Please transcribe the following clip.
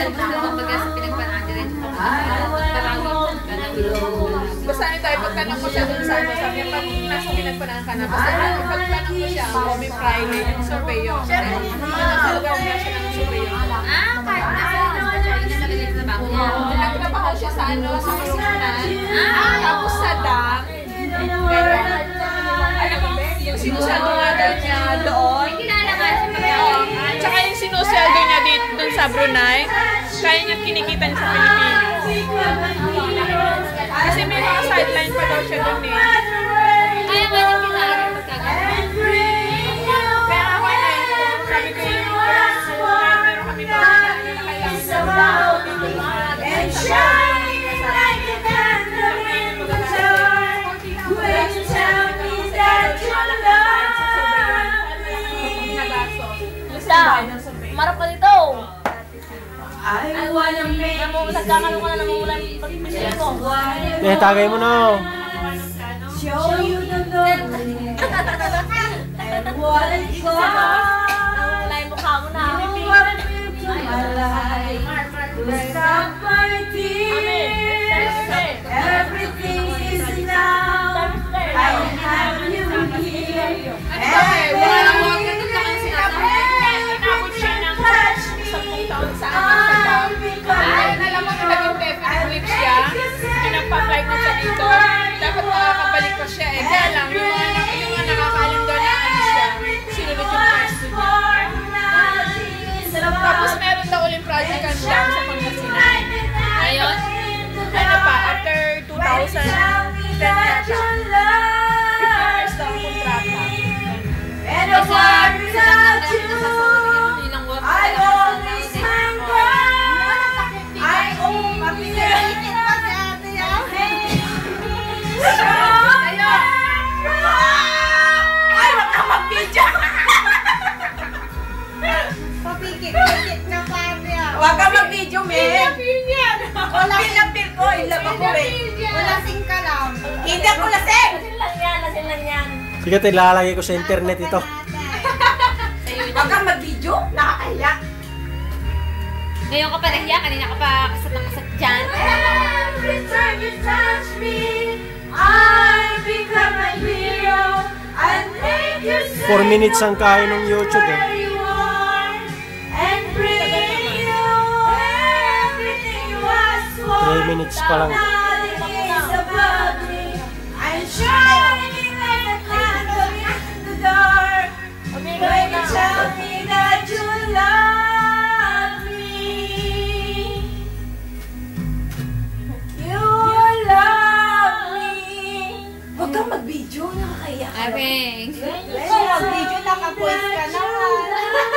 Kumbaga sa pinagpanaan rin. Basta niyo tayo, pagtanong mo siya dun sa ano, sabi niya, pag nasa pinagpanaan ka na, basta pagtanong mo siya, may Friday, yung survey yun. Nasa lugar na siya ng survey yun. Kahit nasa nalagay sa bako niya. Nagtrabaho siya sa ano, sa kasinan. Tapos sa dam. Alam mo, yung sinusweldo nga daw niya doon. Tsaka yung sinusweldo niya dun sa Brunei, kaya niya kinikita niya sa Pilipinas. Kasi may mga sideline pa daw siya doon eh. Kaya nga niya pinaaral magkagawa. Kaya ako na sabi ko yung meron kami ba na kailangan sa mga and shine like a candle in the dark when you tell me that you love me. Marap ka dito! I wanna make Nagkakalo ka na naman pag-pisip ko. Tagay mo na. show you the love and what it's all. Nalay mukha mo na. My life to stop my tears. Everything is now. I have you here. Inabot siya ng 10 taon sa akin. Alam mo, naging definite lips siya. Pinagpa-apply mo siya dito. Dapat makakabalik pa siya eh. Kaya lang, yung mga nakakaalam doon na ano siya. Sinunod yung test niya. Tapos meron daw ulit project ang siya sa Pangasinan. Ngayon? Ano pa, after 2010 yata. 15 years daw ang kontrata. And I want you, I always hang on. I only ay, wag ka mag-video! Papikit na pare. Wag ka mag-video, men! Wala Pinapil ko, ilab ako eh. Wala sing ka lang. Hindi ako lasing! Lasin lang yan. Sige, ilalagay ko sa internet ito. Wag kang mag-video? Nakakahiya. Ngayon ka pa nahiya, kanina ka pa kasat dyan. Every time you touch me, I become a hero. I make you 4 minutes ang kain ng YouTube eh. where you are and bring you everything you ask for. 3 minutes pa lang. Nothing is above me. I'm shining like a candle in the dark. When you tell me that you love me, you love me. Huwag kang mag-video, nakakaiyak. Abeng. Mag-video, naka-voice ka naman.